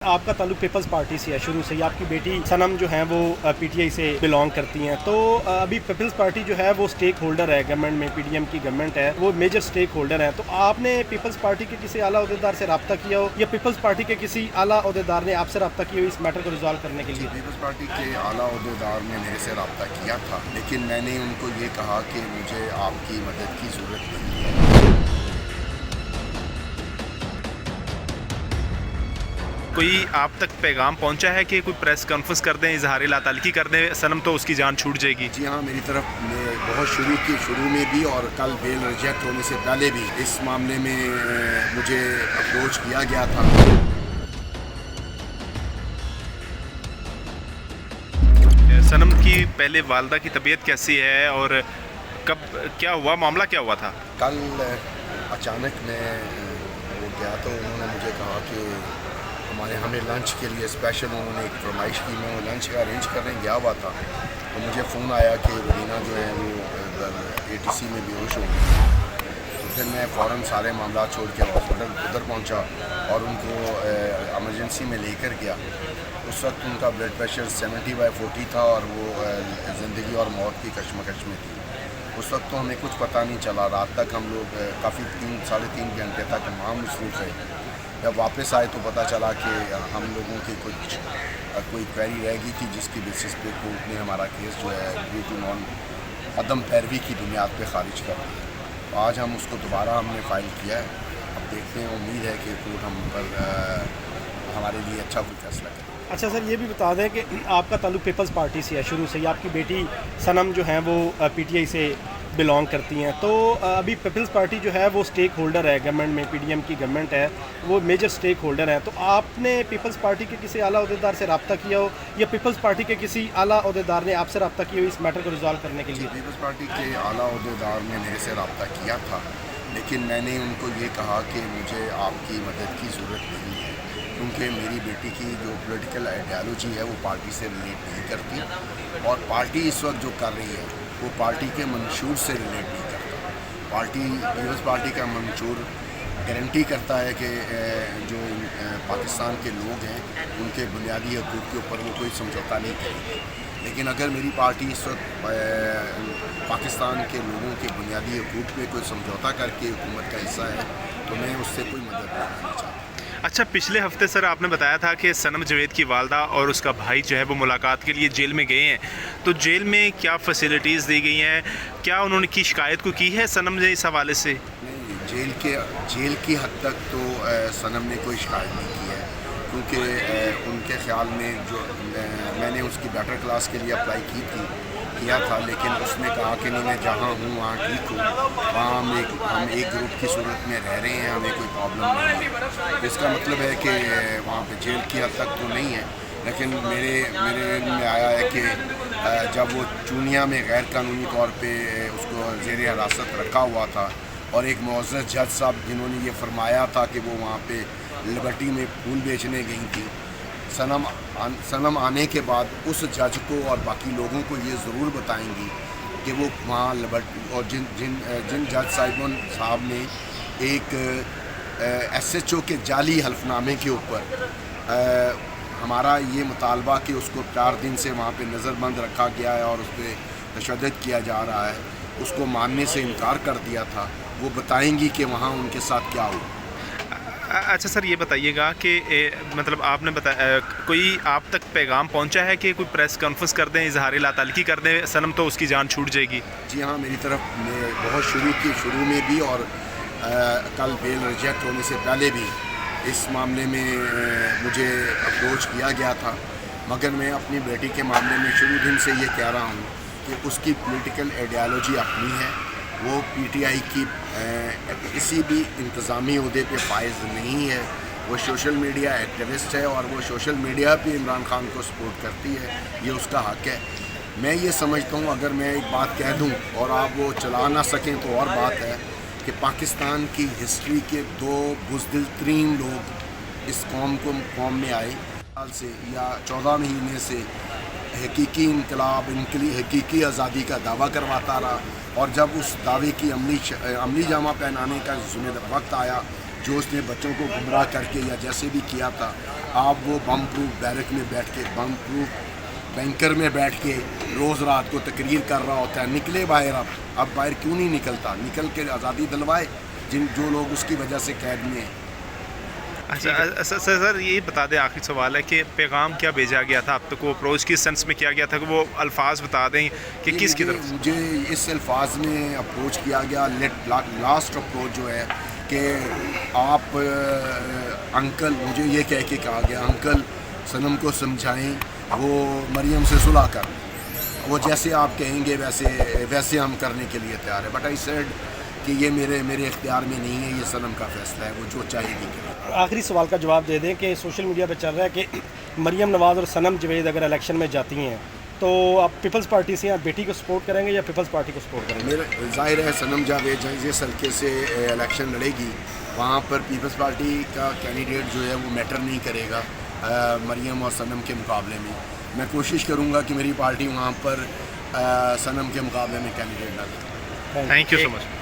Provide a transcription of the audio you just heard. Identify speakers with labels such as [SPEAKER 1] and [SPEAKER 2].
[SPEAKER 1] آپ کا تعلق پیپلز پارٹی سے ہے شروع سے ہی. آپ کی بیٹی سنم جو ہیں وہ پی ٹی آئی سے بلانگ کرتی ہیں, تو ابھی پیپلز پارٹی جو ہے وہ سٹیک ہولڈر ہے گورنمنٹ میں, پی ڈی ایم کی گورنمنٹ ہے, وہ میجر سٹیک ہولڈر ہیں. تو آپ نے پیپلز پارٹی کے کسی اعلیٰ عہدیدار سے رابطہ کیا ہو یا پیپلز پارٹی کے کسی اعلیٰ عہدیدار نے آپ سے رابطہ کیا ہو اس میٹر کو ریزالو کرنے کے لیے؟
[SPEAKER 2] پیپلز پارٹی کے اعلیٰ عہدیدار نے میرے سے رابطہ کیا تھا, لیکن میں نے ان کو یہ کہا کہ مجھے آپ کی مدد کی ضرورت نہیں ہے.
[SPEAKER 3] کوئی آپ تک پیغام پہنچا ہے کہ کوئی پریس کانفرنس کر دیں, اظہار لا تعلقی کر دیں, سنم تو اس کی جان چھوٹ جائے گی؟
[SPEAKER 2] جی ہاں, میری طرف بہت شروع میں بھی اور کل بیل ریجیکٹ ہونے سے پہلے بھی اس معاملے میں مجھے اپروچ کیا گیا تھا.
[SPEAKER 3] سنم کی پہلے والدہ کی طبیعت کیسی ہے اور کب کیا ہوا, معاملہ کیا ہوا تھا؟
[SPEAKER 2] کل اچانک میں وہ گیا تو انہوں نے مجھے کہا کہ ہمیں لنچ کے لیے اسپیشل انہوں نے ایک فرمائش کی. میں وہ لنچ کا ارینج کرنے گیا ہوا تھا تو مجھے فون آیا کہ رینا جو ہے وہ اے ٹی سی میں بے ہوش ہو گئی. تو پھر میں فوراً سارے معاملات چھوڑ کے ہاسپٹل ادھر پہنچا اور ان کو ایمرجنسی میں لے کر گیا. اس وقت ان کا بلڈ پریشر 70/40 تھا اور وہ زندگی اور موت کی کشمکش میں تھی. اس وقت تو ہمیں کچھ پتہ نہیں چلا. رات تک ہم لوگ کافی 3-3.5 گھنٹے تک وہاں مصروف رہے. جب واپس آئے تو پتہ چلا کہ ہم لوگوں کی کوئی کوئری رہ گئی تھی جس کی بیسس پہ کورٹ نے ہمارا کیس جو ہے ڈیو ٹو نان عدم پیروی کی بنیاد پہ خارج کر دیا. آج ہم اس کو دوبارہ ہم نے فائل کیا ہے. اب دیکھتے ہیں, امید ہے کہ کورٹ ہم پر ہمارے لیے اچھا کوئی فیصلہ کرے.
[SPEAKER 1] اچھا سر, یہ بھی بتا دیں کہ آپ کا تعلق پیپلز پارٹی سے ہے شروع سے ہی. آپ کی بیٹی سنم جو ہیں وہ پی ٹی آئی سے بلانگ کرتی ہیں, تو ابھی پیپلز پارٹی جو ہے وہ سٹیک ہولڈر ہے گورنمنٹ میں, پی ڈی ایم کی گورنمنٹ ہے, وہ میجر سٹیک ہولڈر ہیں. تو آپ نے پیپلز پارٹی کے کسی اعلیٰ عہدیدار سے رابطہ کیا ہو یا پیپلز پارٹی کے کسی اعلیٰ عہدیدار نے آپ سے رابطہ کیا ہو اس میٹر کو ریزالو کرنے کے لیے؟
[SPEAKER 2] پیپلز پارٹی کے اعلیٰ عہدیدار نے میرے سے رابطہ کیا تھا, لیکن میں نے ان کو یہ کہا کہ مجھے آپ کی مدد کی ضرورت نہیں ہے, کیونکہ میری بیٹی کی جو پولیٹیکل آئیڈیالوجی ہے وہ پارٹی سے ریلیٹ نہیں کرتی, اور پارٹی اس وقت جو کر رہی ہے وہ پارٹی کے منشور سے ریلیٹ نہیں کرتا. پیپلز پارٹی کا منشور گارنٹی کرتا ہے کہ جو پاکستان کے لوگ ہیں ان کے بنیادی حقوق کے اوپر وہ کوئی سمجھوتا نہیں کرے گی. لیکن اگر میری پارٹی اس وقت پاکستان کے لوگوں کے بنیادی حقوق پہ کوئی سمجھوتا کر کے حکومت کا حصہ ہے تو میں اس سے کوئی مدد نہیں کرنا چاہتا.
[SPEAKER 3] اچھا, پچھلے ہفتے سر آپ نے بتایا تھا کہ سنم جاوید کی والدہ اور اس کا بھائی جو ہے وہ ملاقات کے لیے جیل میں گئے ہیں, تو جیل میں کیا فیسلٹیز دی گئی ہیں, کیا انہوں نے کی شکایت کو کی ہے سنم نے اس حوالے سے؟
[SPEAKER 2] نہیں, جیل کی حد تک تو سنم نے کوئی شکایت نہیں کی ہے, کیونکہ ان کے خیال میں جو میں نے اس کی بیٹر کلاس کے لیے اپلائی کیا تھا, لیکن اس نے کہا کہ نہیں, میں جہاں ہوں وہاں ٹھیک ہوں, وہاں ہم ایک گروپ کی صورت میں رہ رہے ہیں, ہمیں کوئی پرابلم نہیں ہے. اس کا مطلب ہے کہ وہاں پہ جیل کی حد تک تو نہیں ہے. لیکن میرے علم میں آیا ہے کہ جب وہ چونیا میں غیر قانونی طور پہ اس کو زیر حراست رکھا ہوا تھا اور ایک معزز جج صاحب جنہوں نے یہ فرمایا تھا کہ وہ وہاں پہ لبرٹی میں پھول بیچنے گئی تھی, سنم آنے کے بعد اس جج کو اور باقی لوگوں کو یہ ضرور بتائیں گی کہ وہ وہاں لبرٹی, اور جن جج صاحب نے ایک ایس ایچ او کے جعلی حلف نامے کے اوپر ہمارا یہ مطالبہ کہ اس کو 4 دن سے وہاں پہ نظر بند رکھا گیا ہے اور اس پہ تشدد کیا جا رہا ہے, اس کو ماننے سے انکار کر دیا تھا, وہ بتائیں گی کہ وہاں ان کے ساتھ کیا ہوا.
[SPEAKER 3] اچھا سر, یہ بتائیے گا کہ مطلب آپ نے بتایا کوئی آپ تک پیغام پہنچا ہے کہ کوئی پریس کانفرنس کر دیں, اظہار لا تعلقی کر دیں, سنم تو اس کی جان چھوٹ جائے گی؟
[SPEAKER 2] جی ہاں, میری طرف بہت شروع میں بھی اور کل بیل ریجیکٹ ہونے سے پہلے بھی اس معاملے میں مجھے اپروچ کیا گیا تھا, مگر میں اپنی بیٹی کے معاملے میں شروع دن سے یہ کہہ رہا ہوں کہ اس کی پولیٹیکل آئیڈیالوجی اپنی ہے, وہ پی ٹی آئی کی کسی بھی انتظامی عہدے پہ فائز نہیں ہے, وہ سوشل میڈیا ایکٹیوسٹ ہے اور وہ سوشل میڈیا پہ عمران خان کو سپورٹ کرتی ہے, یہ اس کا حق ہے. میں یہ سمجھتا ہوں اگر میں ایک بات کہہ دوں اور آپ وہ چلا نہ سکیں تو اور بات ہے کہ پاکستان کی ہسٹری کے 2 بزدل ترین لوگ اس قوم میں آئے سال سے یا 14 مہینے سے حقیقی انقلاب حقیقی آزادی کا دعویٰ کرواتا رہا, اور جب اس دعوے کی عملی جامہ پہنانے کا وقت آیا جو اس نے بچوں کو گمراہ کر کے یا جیسے بھی کیا تھا، آپ وہ بم پروف بیرک میں بیٹھ کے، بم پروف بینکر میں بیٹھ کے روز رات کو تقریر کر رہا ہوتا ہے. نکلے باہر، اب باہر کیوں نہیں نکلتا؟ نکل کے آزادی دلوائے جو لوگ اس کی وجہ سے قید میں ہیں.
[SPEAKER 3] اچھا سر یہ بتا دیں، آخری سوال ہے کہ پیغام کیا بھیجا گیا تھا اب تک، وہ اپروچ کس سینس میں کیا گیا تھا، کہ وہ الفاظ بتا دیں کہ کس کی طرف؟
[SPEAKER 2] مجھے اس الفاظ میں اپروچ کیا گیا، لاسٹ اپروچ جو ہے کہ آپ انکل، مجھے یہ کہہ کے کہا گیا انکل صنم کو سمجھائیں وہ مریم سے صلح کر لیں، وہ جیسے آپ کہیں گے ویسے ہم کرنے کے لیے تیار ہے. بٹ آئی سیڈ کہ یہ میرے اختیار میں نہیں ہے، یہ صنم کا فیصلہ ہے، وہ جو چاہے گی کرے.
[SPEAKER 1] آخری سوال کا جواب دے دیں کہ سوشل میڈیا پہ چل رہا ہے کہ مریم نواز اور صنم جوید اگر الیکشن میں جاتی ہیں تو آپ پیپلز پارٹی سے آپ بیٹی کو سپورٹ کریں گے یا پیپلز پارٹی کو سپورٹ کریں گے؟
[SPEAKER 2] میرا ظاہر ہے صنم جاوید جس حلقے سے الیکشن لڑے گی وہاں پر پیپلز پارٹی کا کینڈیڈیٹ جو ہے وہ میٹر نہیں کرے گا مریم اور صنم کے مقابلے میں. میں کوشش کروں گا کہ میری پارٹی وہاں پر صنم کے مقابلے میں کینڈیڈیٹ نہ دے.
[SPEAKER 3] Thank you so much.